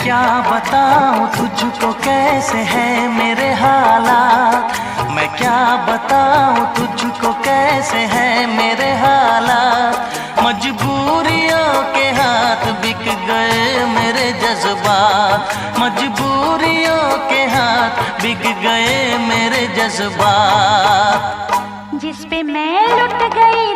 क्या बताऊं तुझको कैसे है मेरे हालात, मैं क्या बताऊं तुझको कैसे है मेरे हालात। मजबूरियों के हाथ बिक गए मेरे जज्बात, मजबूरियों के हाथ बिक गए मेरे जज्बात। जिस पे मैं लुट गई